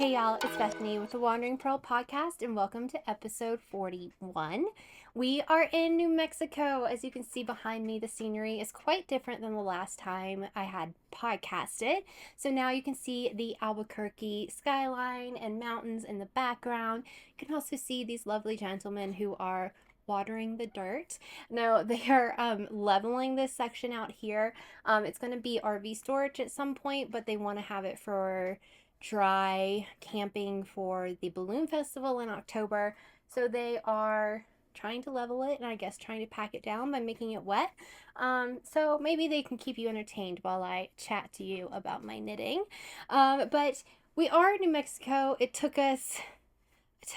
Hey y'all, it's Bethany with the Wandering Pearl podcast, and welcome to episode 41. We are in New Mexico. As you can see behind me, the scenery is quite different than the last time I had podcasted. So now you can see the Albuquerque skyline and mountains in the background. You can also see these lovely gentlemen who are watering the dirt. No, they are leveling this section out here. It's going to be RV storage at some point, but they want to have it for dry camping for the balloon festival in October. So they are trying to level it and I guess trying to pack it down by making it wet. So maybe they can keep you entertained while I chat to you about my knitting. But we are in New Mexico. It took us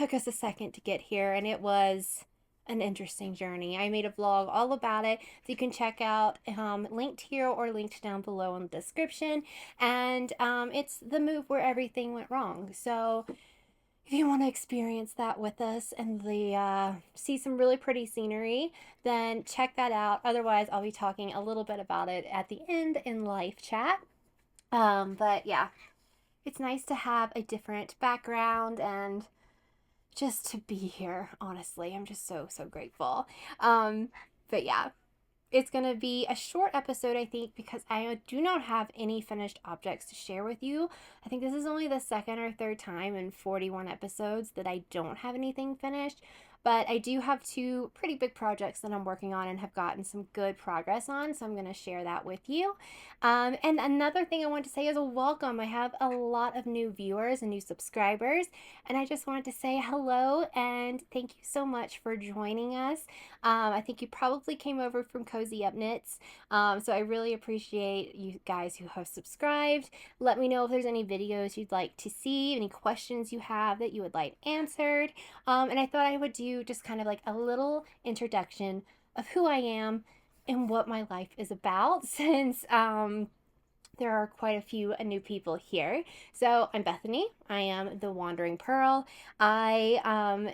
a second to get here, and it was an interesting journey. I made a vlog all about it, so you can check out linked here or linked down below in the description. And it's the move where everything went wrong. So if you want to experience that with us and see some really pretty scenery, then check that out. Otherwise, I'll be talking a little bit about it at the end in live chat. But yeah, it's nice to have a different background and just to be here. Honestly, I'm just so grateful. But yeah, it's gonna be a short episode, I think, because I do not have any finished objects to share with you. I think this is only the second or third time in 41 episodes that I don't have anything finished. But I do have two pretty big projects that I'm working on and have gotten some good progress on, so I'm going to share that with you. And another thing I want to say is a welcome. I have a lot of new viewers and new subscribers, and I just wanted to say hello and thank you so much for joining us. I think you probably came over from Cozy Up Knits, so I really appreciate you guys who have subscribed. Let me know if there's any videos you'd like to see, any questions you have that you would like answered. And I thought I would do just kind of like a little introduction of who I am and what my life is about, since there are quite a few new people here. So I'm Bethany. I am the Wandering Pearl. I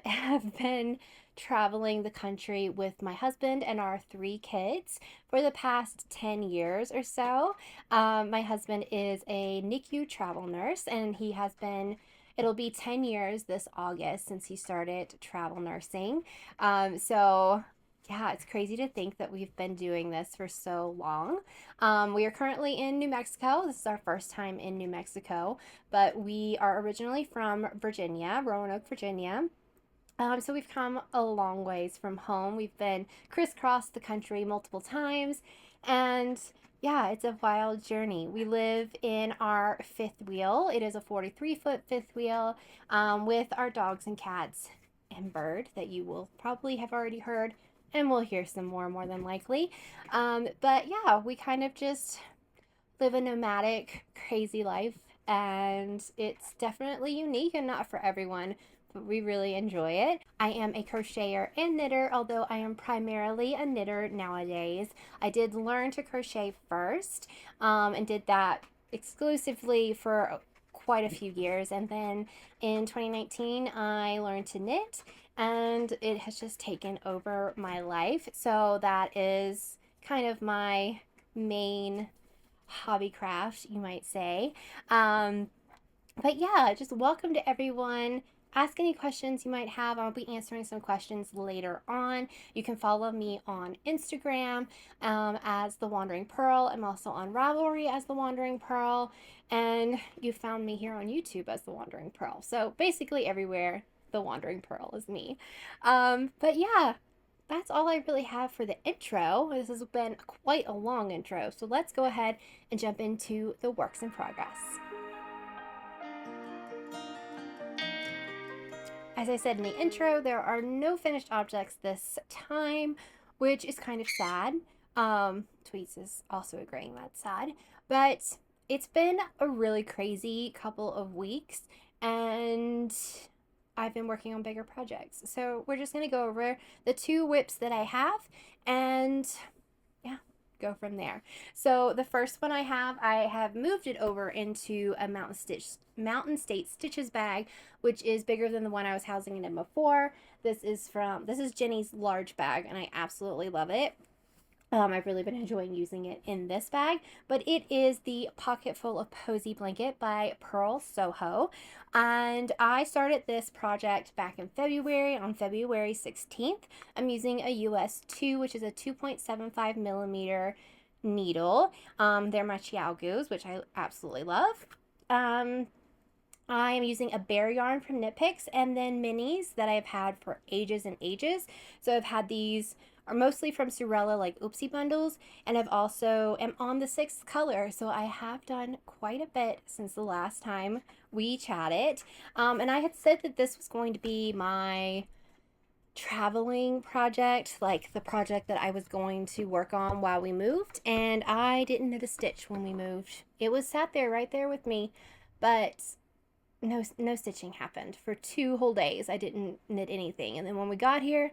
have been traveling the country with my husband and our 3 kids for the past 10 years or so. My husband is a NICU travel nurse, and he has been, it'll be 10 years this August since he started travel nursing. So yeah, it's crazy to think that we've been doing this for so long. We are currently in New Mexico. This is our first time in New Mexico, but we are originally from Virginia, Roanoke, Virginia. So we've come a long ways from home. We've been crisscrossed the country multiple times, and yeah, it's a wild journey. We live in our 5th wheel. It is a 43-foot 5th wheel with our dogs and cats and bird that you will probably have already heard, and we'll hear some more than likely. But yeah, we kind of just live a nomadic, crazy life, and it's definitely unique and not for everyone, but we really enjoy it. I am a crocheter and knitter, although I am primarily a knitter nowadays. I did learn to crochet first, and did that exclusively for quite a few years, and then in 2019 I learned to knit, and it has just taken over my life. So that is kind of my main hobby craft, you might say. But yeah, just welcome to everyone. Ask any questions you might have. I'll be answering some questions later on. You can follow me on Instagram as The Wandering Pearl. I'm also on Ravelry as The Wandering Pearl. And you found me here on YouTube as The Wandering Pearl. So basically everywhere, The Wandering Pearl is me. But yeah, that's all I really have for the intro. This has been quite a long intro. So let's go ahead and jump into the works in progress. As I said in the intro, there are no finished objects this time, which is kind of sad. Tweets is also agreeing that's sad. But it's been a really crazy couple of weeks, and I've been working on bigger projects. So we're just going to go over the 2 whips that I have and yeah, go from there. So the first one I have moved it over into a Mountain State Stitches bag, which is bigger than the one I was housing it in before. This is Jenny's large bag, and I absolutely love it. I've really been enjoying using it in this bag, but it is the Pocket Full of Posey blanket by Purl Soho. And I started this project back in February, on February 16th. I'm using a US 2, which is a 2.75 millimeter needle. They're my Chiaogus, which I absolutely love. I am using a bear yarn from Knit Picks, and then minis that I've had for ages and ages. So I've had these are mostly from Surella, like Oopsie bundles, and I've also am on the 6th color, so I have done quite a bit since the last time we chatted. And I had said that this was going to be my traveling project, like the project that I was going to work on while we moved, and I didn't knit a stitch when we moved. It was sat there right there with me, but no stitching happened for 2 whole days. I didn't knit anything, and then when we got here,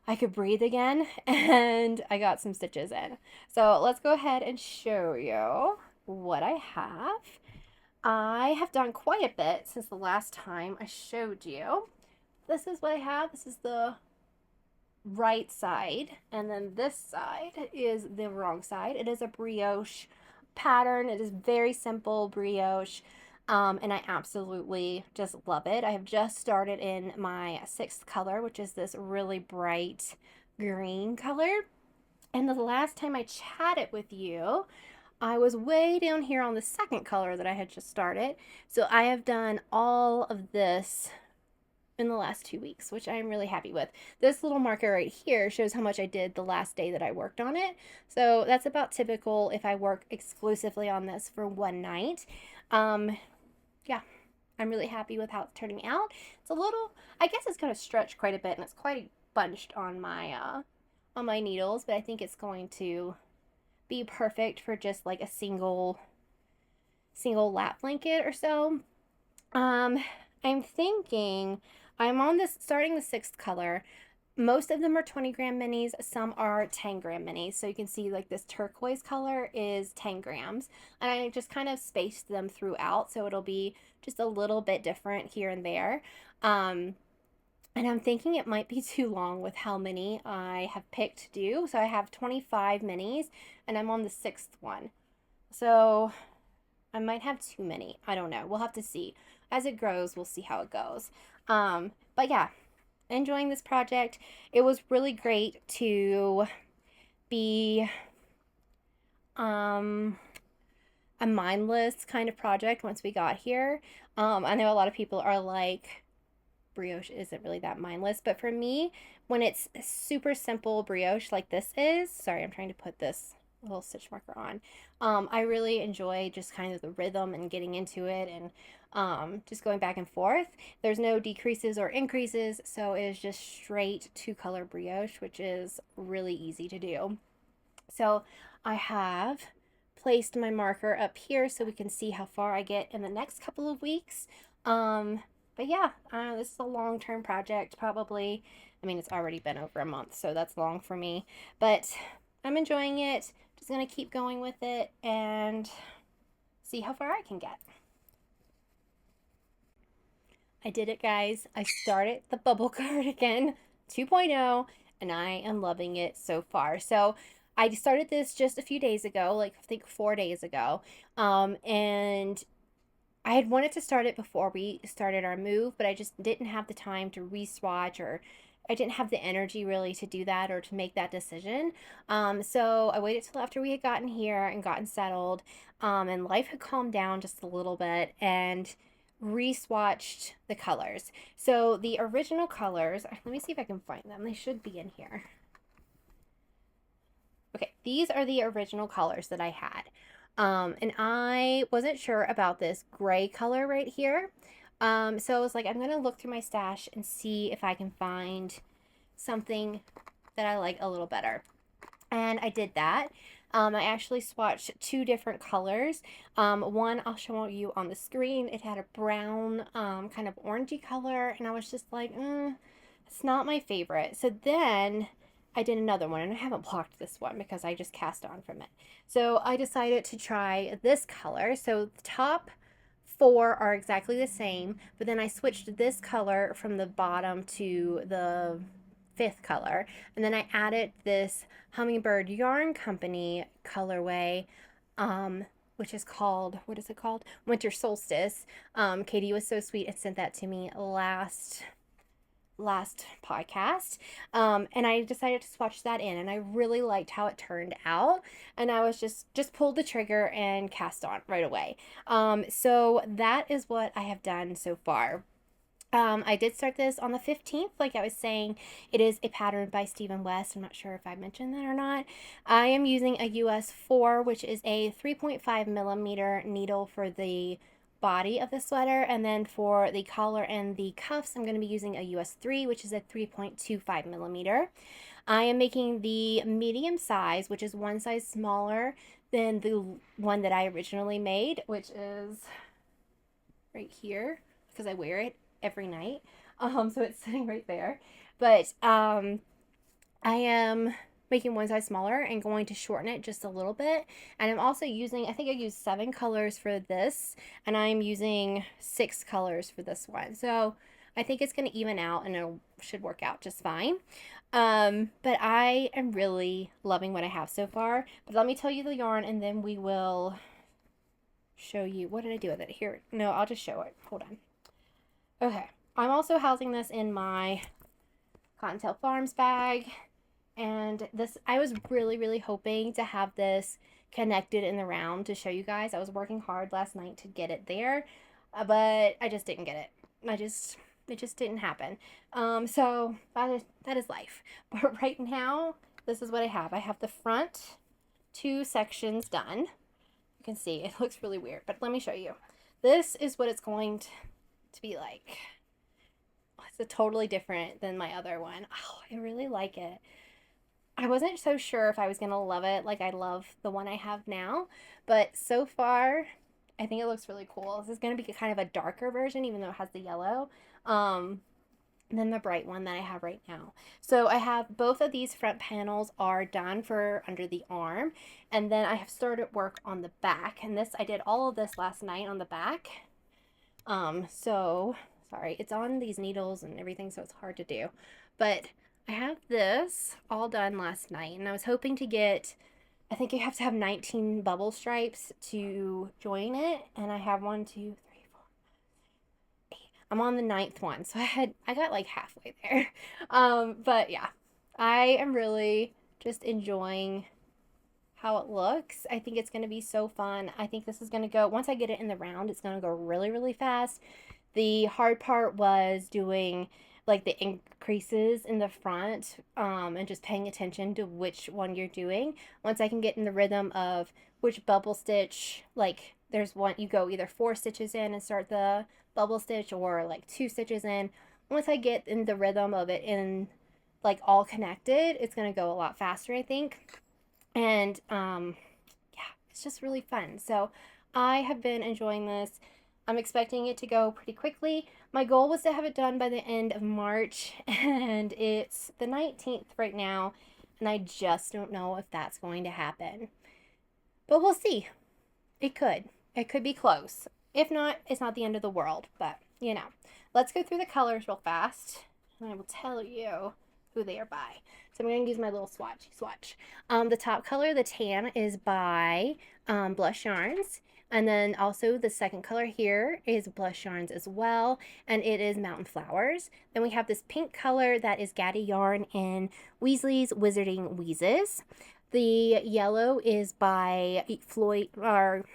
I could breathe again, and I got some stitches in. So let's go ahead and show you what I have. I have done quite a bit since the last time I showed you. This is what I have. This is the right side, and then this side is the wrong side. It is a brioche pattern. It is very simple brioche. And I absolutely just love it. I have just started in my 6th color, which is this really bright green color. And the last time I chatted with you, I was way down here on the 2nd color that I had just started. So I have done all of this in the last 2 weeks, which I'm really happy with. This little marker right here shows how much I did the last day that I worked on it. So that's about typical if I work exclusively on this for one night. Yeah, I'm really happy with how it's turning out. It's a little, I guess it's going to stretch quite a bit, and it's quite bunched on my needles, but I think it's going to be perfect for just like a single lap blanket or so. I'm thinking I'm on this starting the 6th color. Most of them are 20 gram minis, some are 10 gram minis. So you can see like this turquoise color is 10 grams. And I just kind of spaced them throughout, so it'll be just a little bit different here and there. And I'm thinking it might be too long with how many I have picked to do. So I have 25 minis, and I'm on the 6th one. So I might have too many. I don't know. We'll have to see. As it grows, we'll see how it goes. But yeah, enjoying this project. It was really great to be a mindless kind of project once we got here. I know a lot of people are like, brioche isn't really that mindless, but for me, when it's super simple brioche like this is, sorry, I'm trying to put this little stitch marker on. I really enjoy just kind of the rhythm and getting into it, and just going back and forth. There's no decreases or increases, so it is just straight 2-color brioche, which is really easy to do. So I have placed my marker up here so we can see how far I get in the next couple of weeks. But yeah, this is a long-term project, probably. I mean, it's already been over a month, so that's long for me, but I'm enjoying it. Just gonna keep going with it and see how far I can get. I did it, guys. I started the bubble cardigan 2.0, and I am loving it so far. So I started this just a few days ago, like I think 4 days ago, and I had wanted to start it before we started our move, but I just didn't have the time to re-swatch, or I didn't have the energy really to do that or to make that decision. So I waited till after we had gotten here and gotten settled, and life had calmed down just a little bit, and re-swatched the colors. So the original colors, let me see if I can find them. They should be in here. Okay, these are the original colors that I had. And I wasn't sure about this gray color right here. So I was like, I'm going to look through my stash and see if I can find something that I like a little better. And I did that. I actually swatched 2 different colors. One I'll show you on the screen. It had a brown, kind of orangey color, and I was just like, it's not my favorite. So then I did another one, and I haven't blocked this one because I just cast on from it. So I decided to try this color. So the top 4 are exactly the same, but then I switched this color from the bottom to the 5th color. And then I added this Hummingbird Yarn Company colorway, which is called, what is it called? Winter Solstice. Katie was so sweet and sent that to me last podcast, and I decided to swatch that in, and I really liked how it turned out, and I was just pulled the trigger and cast on right away. So that is what I have done so far. I did start this on the 15th, like I was saying. It is a pattern by Stephen West. I'm not sure if I mentioned that or not. I am using a US 4, which is a 3.5 millimeter needle for the body of the sweater, and then for the collar and the cuffs I'm going to be using a US 3, which is a 3.25 millimeter. I am making the medium size, which is one size smaller than the one that I originally made, which is right here because I wear it every night. So it's sitting right there. But I am making one size smaller and going to shorten it just a little bit. And I'm also using, I think I used 7 colors for this, and I'm using 6 colors for this one. So I think it's going to even out and it should work out just fine. But I am really loving what I have so far. But let me tell you the yarn, and then we will show you. What did I do with it? Here. No, I'll just show it. Hold on. Okay. I'm also housing this in my Cottontail Farms bag. And this, I was really hoping to have this connected in the round to show you guys. I was working hard last night to get it there, but I just didn't get it. It just didn't happen. So that is life. But right now, this is what I have. I have the front 2 sections done. You can see it looks really weird, but let me show you. This is what it's going to be like. It's totally different than my other one. Oh, I really like it. I wasn't so sure if I was going to love it like I love the one I have now, but so far, I think it looks really cool. This is going to be kind of a darker version, even though it has the yellow, than the bright one that I have right now. So I have both of these front panels are done for under the arm, and then I have started work on the back, and this, I did all of this last night on the back. So, sorry, it's on these needles and everything, so it's hard to do, but I have this all done last night, and I was hoping to get, I think you have to have 19 bubble stripes to join it, and I have 1, 2, 3, 4, 8. I'm on the 9th one, so I got like halfway there. But yeah, I am really just enjoying how it looks. I think it's going to be so fun. I think this is going to go, once I get it in the round, it's going to go really fast. The hard part was doing like the increases in the front, and just paying attention to which one you're doing. Once I can get in the rhythm of which bubble stitch, like there's one, you go either 4 stitches in and start the bubble stitch, or like 2 stitches in. Once I get in the rhythm of it in like all connected, it's going to go a lot faster, I think. And yeah, it's just really fun. So I have been enjoying this. I'm expecting it to go pretty quickly. My goal was to have it done by the end of March, and it's the 19th right now, and I just don't know if that's going to happen. But we'll see. It could. It could be close. If not, it's not the end of the world, but, you know. Let's go through the colors real fast, and I will tell you who they are by. So I'm going to use my little swatch. The top color, the tan, is by Blush Yarns. And then also the second color here is Blush Yarns as well, and it is Mountain Flowers. Then we have this pink color that is Gatti Yarn in Weasley's Wizarding Wheezes. The yellow is by Floyd, or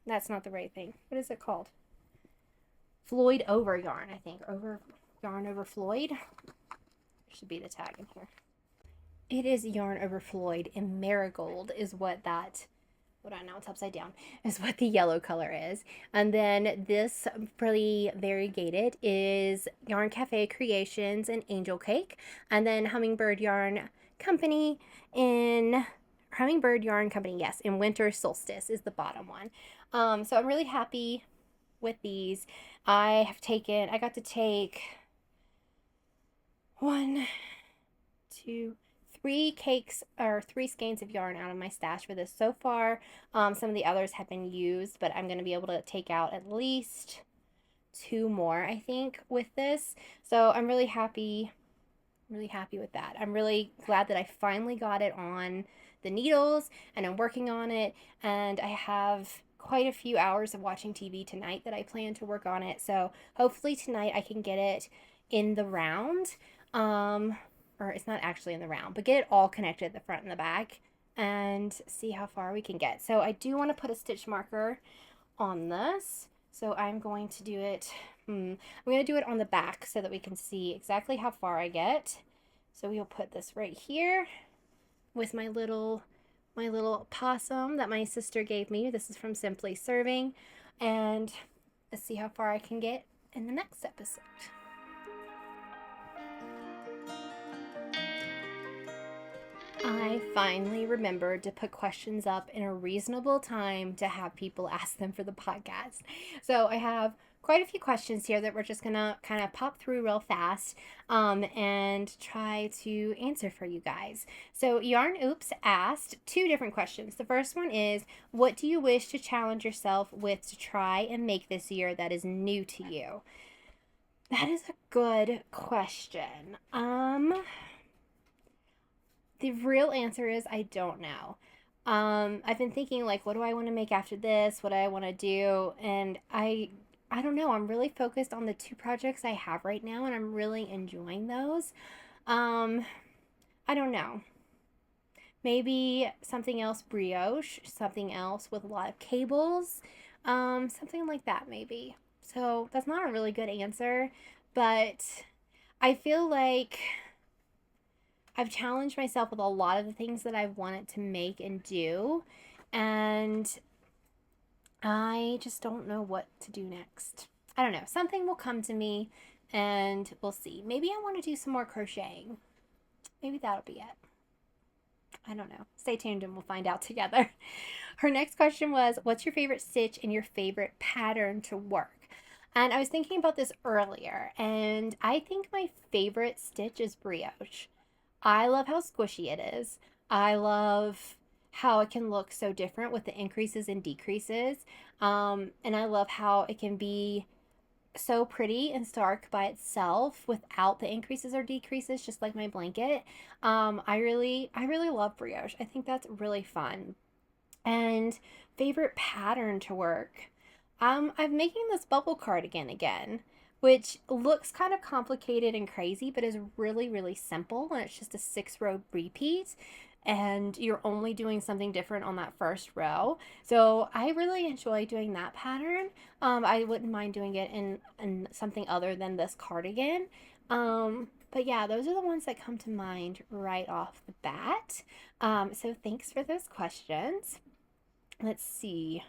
that's not the right thing. What is it called? Floyd Over Yarn, I think. Yarn Over Floyd. Should be the tag in here. It is Yarn Over Floyd in Marigold is what that, hold on, now it's upside down, is what the yellow color is. And then this pretty variegated is Yarn Cafe Creations and Angel Cake. And then Hummingbird Yarn Company, yes, in Winter Solstice is the bottom one. So I'm really happy with these. I got to take 1, 2, 3 cakes or 3 skeins of yarn out of my stash for this so far. Some of the others have been used, but I'm going to be able to take out at least 2 more, I think, with this. So I'm really happy really happy with that. I'm really glad that I finally got it on the needles and I'm working on it, and I have quite a few hours of watching TV tonight that I plan to work on it. So hopefully tonight I can get it in the round, or it's not actually in the round, but get it all connected at the front and the back and see how far we can get. So I do want to put a stitch marker on this. So I'm going to do it, I'm going to do it on the back so that we can see exactly how far I get. So we'll put this right here with my little possum that my sister gave me. This is from Simply Serving. And let's see how far I can get in the next episode. I finally remembered to put questions up in a reasonable time to have people ask them for the podcast. So I have quite a few questions here that we're just gonna kind of pop through real fast and try to answer for you guys. So Yarn Oops asked 2 different questions. The first one is, what do you wish to challenge yourself with to try and make this year that is new to you? That is a good question. The real answer is I don't know. I've been thinking, like, what do I want to make after this? What do I want to do? And I don't know. I'm really focused on the 2 projects I have right now, and I'm really enjoying those. I don't know. Maybe something else brioche, something else with a lot of cables, something like that maybe. So that's not a really good answer, but I feel like I've challenged myself with a lot of the things that I've wanted to make and do, and I just don't know what to do next. I don't know. Something will come to me, and we'll see. Maybe I want to do some more crocheting. Maybe that'll be it. I don't know. Stay tuned and we'll find out together. Her next question was, what's your favorite stitch and your favorite pattern to work? And I was thinking about this earlier, and I think my favorite stitch is brioche. I love how squishy it is. I love how it can look so different with the increases and decreases. And I love how it can be so pretty and stark by itself without the increases or decreases, just like my blanket. I really love brioche. I think that's really fun. And favorite pattern to work. I'm making this bubble cardigan again, which looks kind of complicated and crazy, but is really, really simple. And it's just a 6-row repeat, and you're only doing something different on that first row. So I really enjoy doing that pattern. I wouldn't mind doing it in something other than this cardigan. But yeah, those are the ones that come to mind right off the bat. So thanks for those questions. Let's see. I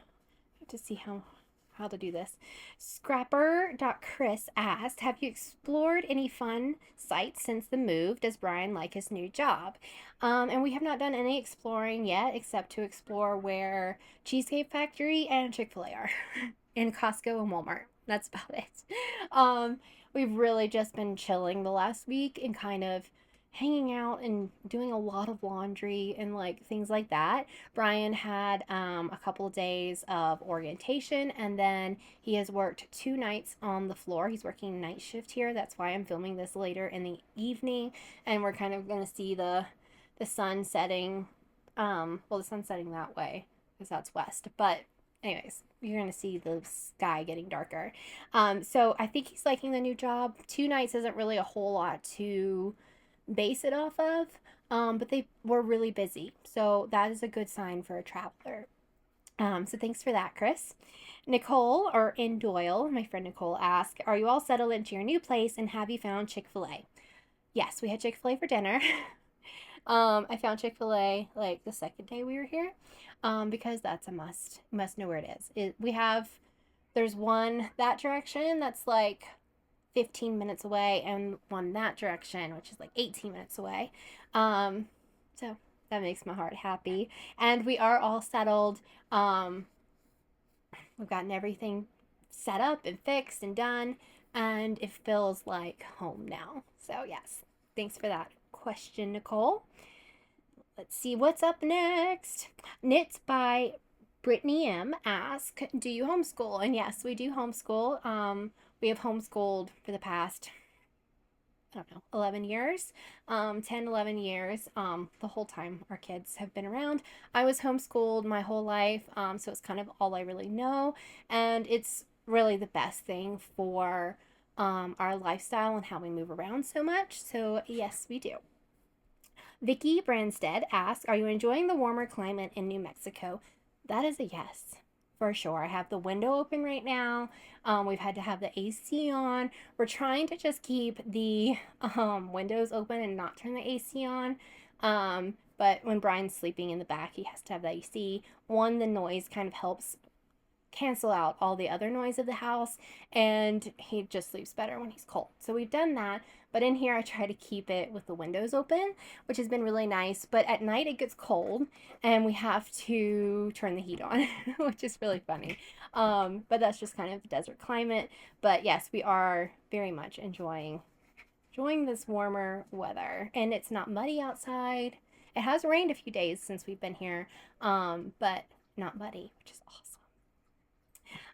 have to see how to do this. Scrapper.Chris asked, have you explored any fun sites since the move? Does Brian like his new job? And we have not done any exploring yet, except to explore where Cheesecake Factory and Chick-fil-A are, and Costco and Walmart. That's about it. We've really just been chilling the last week and kind of hanging out and doing a lot of laundry and like things like that. Brian had a couple of days of orientation, and then he has worked 2 nights on the floor. He's working night shift here. That's why I'm filming this later in the evening, and we're kind of going to see the sun setting. Well, the sun's setting that way because that's west, but anyways, you're going to see the sky getting darker. So I think he's liking the new job. 2 nights isn't really a whole lot to base it off of, but they were really busy, so that is a good sign for a traveler. So thanks for that, Chris. Nicole, or in Doyle, my friend Nicole, asked, are you all settled into your new place, and have you found Chick-fil-A? Yes, we had Chick-fil-A for dinner. I found Chick-fil-A like the second day we were here, because that's a must. You must know where it is. There's one that direction that's like 15 minutes away, and one that direction, which is like 18 minutes away. So that makes my heart happy. And we are all settled. We've gotten everything set up and fixed and done, and it feels like home now. So yes, thanks for that question, Nicole. Let's see what's up next. Knits by Brittany M ask, do you homeschool? And yes, we do homeschool. We have homeschooled for the past I don't know, 11 years, 10, 11 years, the whole time our kids have been around. I was homeschooled my whole life, so it's kind of all I really know, and it's really the best thing for our lifestyle and how we move around so much. So yes, we do. Vicky Branstead asks, are you enjoying the warmer climate in New Mexico? That is a yes, for sure. I have the window open right now. We've had to have the AC on. We're trying to just keep the windows open and not turn the AC on. But when Brian's sleeping in the back, he has to have the AC. One, the noise kind of helps cancel out all the other noise of the house, and he just sleeps better when he's cold. So we've done that, but in here I try to keep it with the windows open, which has been really nice. But at night it gets cold and we have to turn the heat on, which is really funny. But that's just kind of desert climate. But yes, we are very much enjoying this warmer weather, and it's not muddy outside. It has rained a few days since we've been here, but not muddy, which is awesome.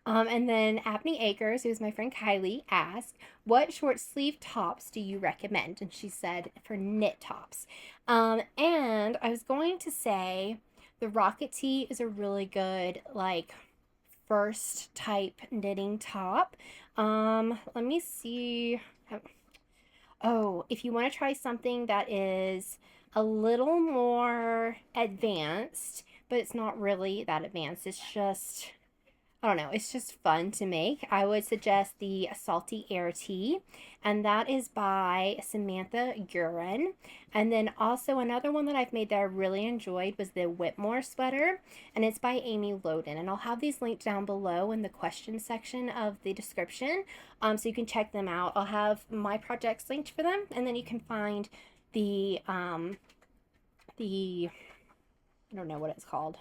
And then Abney Akers, who's my friend Kylie, asked, what short sleeve tops do you recommend? And she said for knit tops. And I was going to say the Rocket Tee is a really good, like, first type knitting top. Let me see. Oh, if you want to try something that is a little more advanced, but it's not really that advanced, it's just, I don't know, it's just fun to make, I would suggest the Salty Air Tea, and that is by Samantha Gurin. And then also another one that I've made that I really enjoyed was the Whitmoor sweater, and it's by Amy Loden. And I'll have these linked down below in the question section of the description, so you can check them out. I'll have my projects linked for them, and then you can find the I don't know what it's called,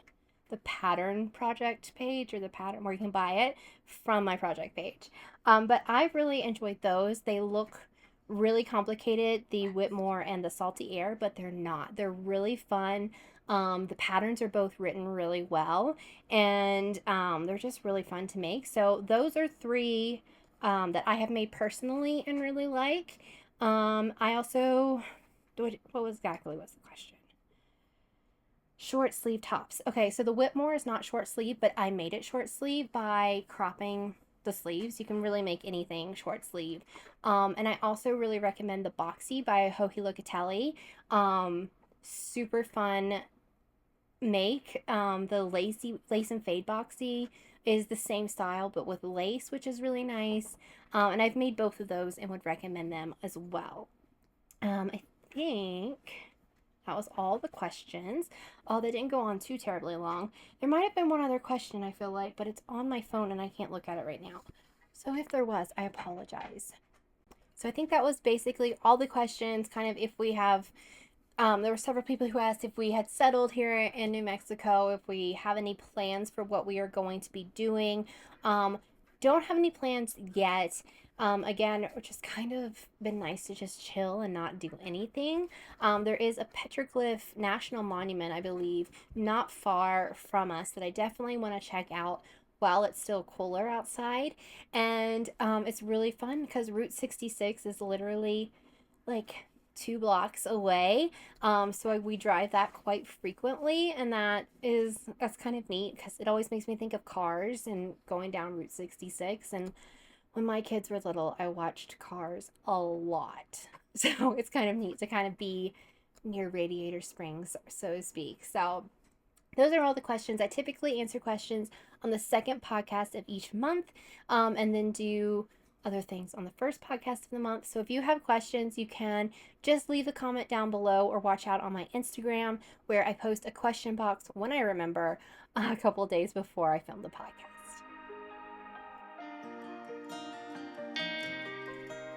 the pattern project page, or the pattern where you can buy it from my project page. But I've really enjoyed those. They look really complicated, the Whitmoor and the Salty Air, but they're not. They're really fun. The patterns are both written really well, and they're just really fun to make. So those are three that I have made personally and really like. I also, what was the question? Short sleeve tops. Okay, so the Whitmoor is not short sleeve, but I made it short sleeve by cropping the sleeves. You can really make anything short sleeve. And I also really recommend the Boxy by Joji Locatelli. Super fun make. The lace and fade Boxy is the same style but with lace, which is really nice. And I've made both of those and would recommend them as well. I think that was all the questions. Oh, they didn't go on too terribly long. There might have been one other question, I feel like, but it's on my phone and I can't look at it right now. So if there was, I apologize. So I think that was basically all the questions. Kind of if we have, there were several people who asked if we had settled here in New Mexico, if we have any plans for what we are going to be doing. Don't have any plans yet. Again, which has kind of been nice to just chill and not do anything. There is a petroglyph national monument, I believe, not far from us that I definitely want to check out while it's still cooler outside. And it's really fun because Route 66 is literally like 2 blocks away. So we drive that quite frequently, and that's kind of neat because it always makes me think of cars and going down Route 66. And when my kids were little, I watched Cars a lot. So it's kind of neat to kind of be near Radiator Springs, so to speak. So those are all the questions. I typically answer questions on the second podcast of each month, and then do other things on the first podcast of the month. So if you have questions, you can just leave a comment down below or watch out on my Instagram, where I post a question box when I remember, a couple days before I film the podcast.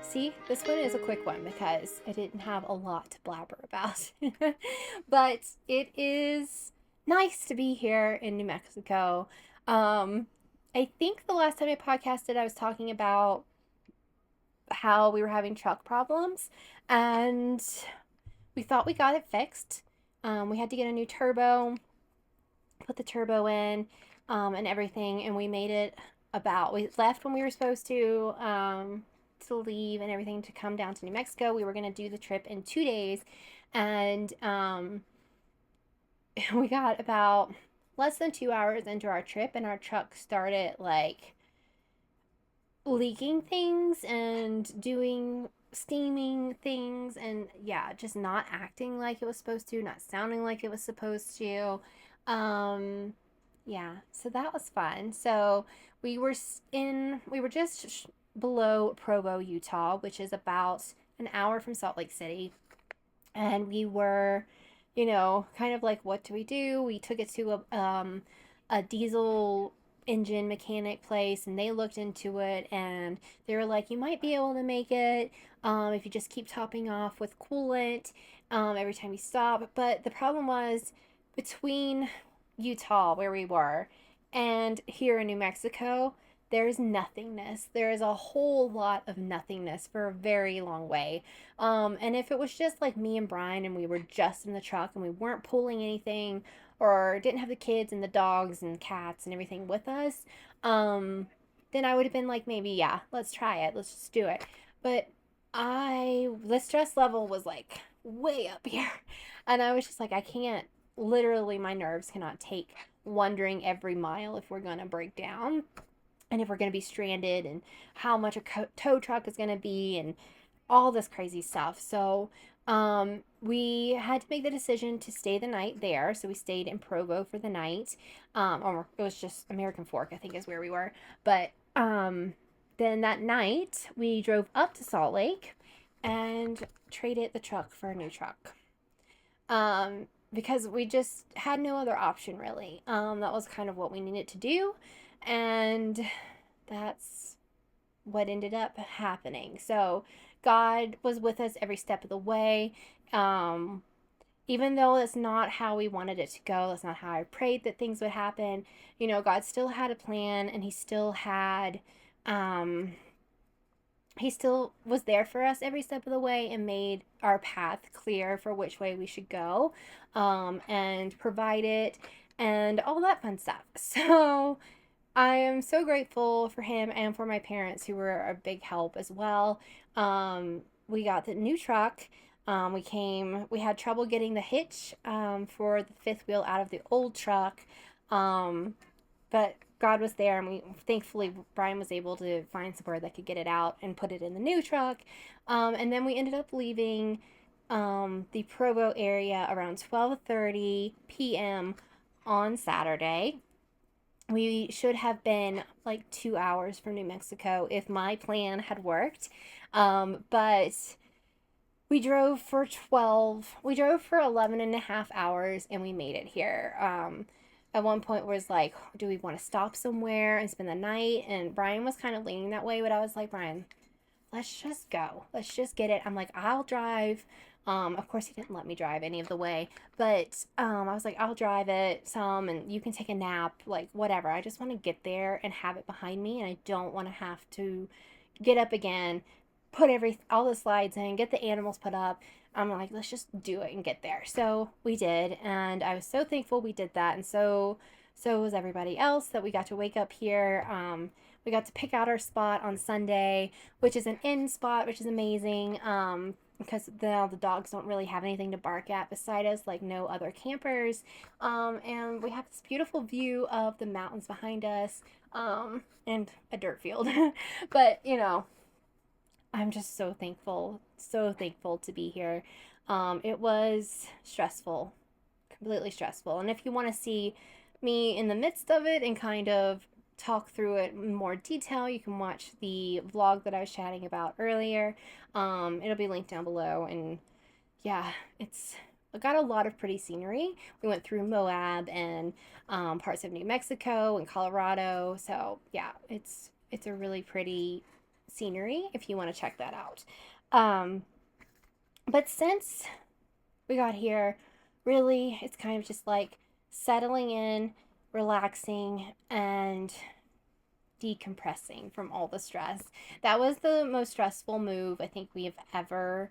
See, this one is a quick one because I didn't have a lot to blabber about. But it is nice to be here in New Mexico. I think the last time I podcasted, I was talking about how we were having truck problems, and we thought we got it fixed. We had to get a new turbo, put the turbo in, and everything, and we made it we left when we were supposed to, to leave and everything to come down to New Mexico. We were going to do the trip in 2 days, and we got about less than 2 hours into our trip, and our truck started like leaking things and doing steaming things, and yeah, just not acting like it was supposed to, not sounding like it was supposed to. Yeah, so that was fun. So we were just below Provo, Utah, which is about an hour from Salt Lake City, and we were, kind of like, what do we do? We took it to a diesel engine mechanic place, and they looked into it, and they were like, you might be able to make it if you just keep topping off with coolant every time you stop. But the problem was, between Utah, where we were, and here in New Mexico, there's nothingness. There is a whole lot of nothingness for a very long way. And if it was just like me and Brian and we were just in the truck and we weren't pulling anything, or didn't have the kids and the dogs and cats and everything with us, then I would have been like, maybe, yeah, let's try it. Let's just do it. But the stress level was like way up here. And I was just like, I can't, literally, my nerves cannot take wondering every mile if we're going to break down and if we're going to be stranded and how much a tow truck is going to be and all this crazy stuff. So we had to make the decision to stay the night there. So we stayed in Provo for the night. Or it was just American Fork, I think, is where we were. But then that night we drove up to Salt Lake and traded the truck for a new truck. Because we just had no other option, really. That was kind of what we needed to do, and that's what ended up happening. So God was with us every step of the way. Even though that's not how we wanted it to go, that's not how I prayed that things would happen, God still had a plan, and he still was there for us every step of the way and made our path clear for which way we should go, and provided and all that fun stuff. So I am so grateful for him and for my parents, who were a big help as well. We got the new truck. We had trouble getting the hitch for the fifth wheel out of the old truck. But God was there, and thankfully Brian was able to find somewhere that could get it out and put it in the new truck. And then we ended up leaving the Provo area around 12:30 p.m. on Saturday. We should have been like 2 hours from New Mexico if my plan had worked. But we drove for 11 and a half hours, and we made it here. At one point was like, do we want to stop somewhere and spend the night? And Brian was kind of leaning that way, but I was like, Brian, let's just go. Let's just get it. I'm like, I'll drive. Of course, he didn't let me drive any of the way, but I was like, I'll drive it some, and you can take a nap, like whatever. I just want to get there and have it behind me, and I don't want to have to get up again, put all the slides in, get the animals put up. I'm like, let's just do it and get there. So we did, and I was so thankful we did that, and so was everybody else, that we got to wake up here. We got to pick out our spot on Sunday, which is an inn spot, which is amazing, because now the dogs don't really have anything to bark at beside us, like no other campers. And we have this beautiful view of the mountains behind us, and a dirt field. But, I'm just so thankful to be here. It was stressful, completely stressful. And if you want to see me in the midst of it and kind of talk through it in more detail, you can watch the vlog that I was chatting about earlier. It'll be linked down below. And yeah, I got a lot of pretty scenery. We went through Moab and parts of New Mexico and Colorado. So yeah, it's a really pretty scenery if you want to check that out. But since we got here, really, it's kind of just like settling in, relaxing, and decompressing from all the stress. That was the most stressful move I think we have ever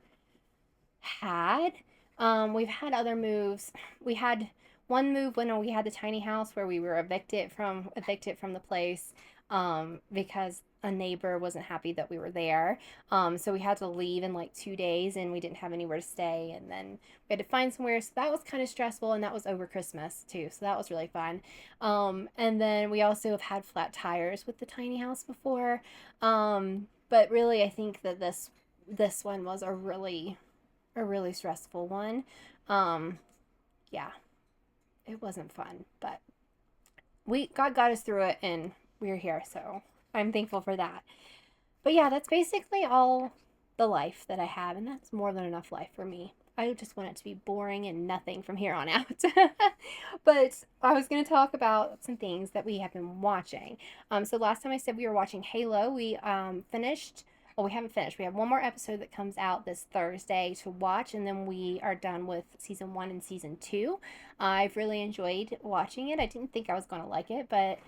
had. We've had other moves. We had one move when we had the tiny house where we were evicted from the place. because a neighbor wasn't happy that we were there. So we had to leave in like 2 days and we didn't have anywhere to stay. And then we had to find somewhere. So that was kind of stressful. And that was over Christmas too. So that was really fun. And then we also have had flat tires with the tiny house before. But really, I think that this one was a really stressful one. Yeah, it wasn't fun, but God got us through it and we're here, so I'm thankful for that. But yeah, that's basically all the life that I have, and that's more than enough life for me. I just want it to be boring and nothing from here on out. But I was going to talk about some things that we have been watching. So last time I said we were watching Halo. We finished. Well, we haven't finished. We have one more episode that comes out this Thursday to watch, and then we are done with season 1 and season 2. I've really enjoyed watching it. I didn't think I was going to like it, but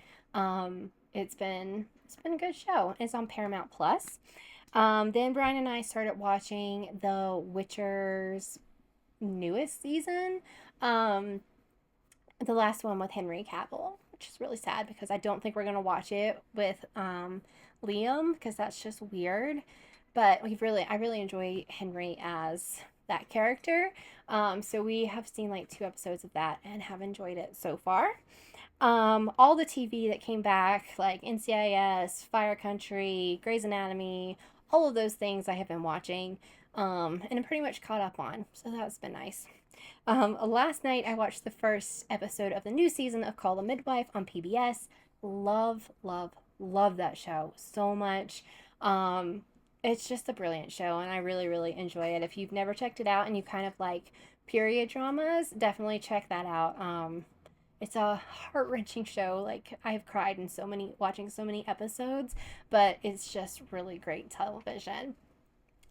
it's been a good show. It's on Paramount Plus. Then Brian and I started watching The Witcher's newest season, the last one with Henry Cavill, which is really sad because I don't think we're gonna watch it with Liam because that's just weird. But I really enjoy Henry as that character. So we have seen like 2 episodes of that and have enjoyed it so far. All the TV that came back, like NCIS, Fire Country, Grey's Anatomy, all of those things I have been watching, and I'm pretty much caught up on, so that's been nice. Last night I watched the first episode of the new season of Call the Midwife on PBS. Love, love, love that show so much. It's just a brilliant show, and I really, really enjoy it. If you've never checked it out and you kind of like period dramas, definitely check that out. It's a heart-wrenching show. Like, I've cried in watching so many episodes, but it's just really great television.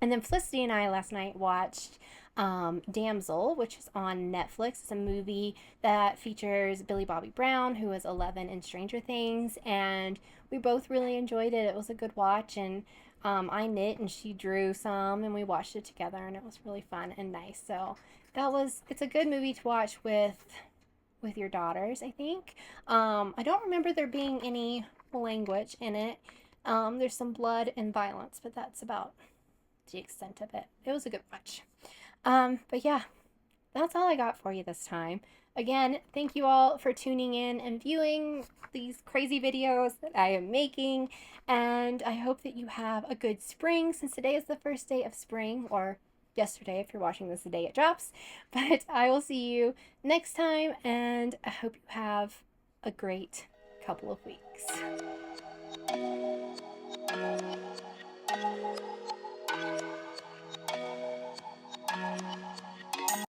And then Felicity and I last night watched Damsel, which is on Netflix. It's a movie that features Billy Bobby Brown, who was 11 in Stranger Things, and we both really enjoyed it. It was a good watch, and I knit and she drew some, and we watched it together, and it was really fun and nice. So it's a good movie to watch with your daughters, I think. I don't remember there being any language in it. There's some blood and violence, but that's about the extent of it. It was a good watch. But yeah, that's all I got for you this time. Again, thank you all for tuning in and viewing these crazy videos that I am making, and I hope that you have a good spring, since today is the first day of spring, or yesterday if you're watching this the day it drops. But I will see you next time, and I hope you have a great couple of weeks.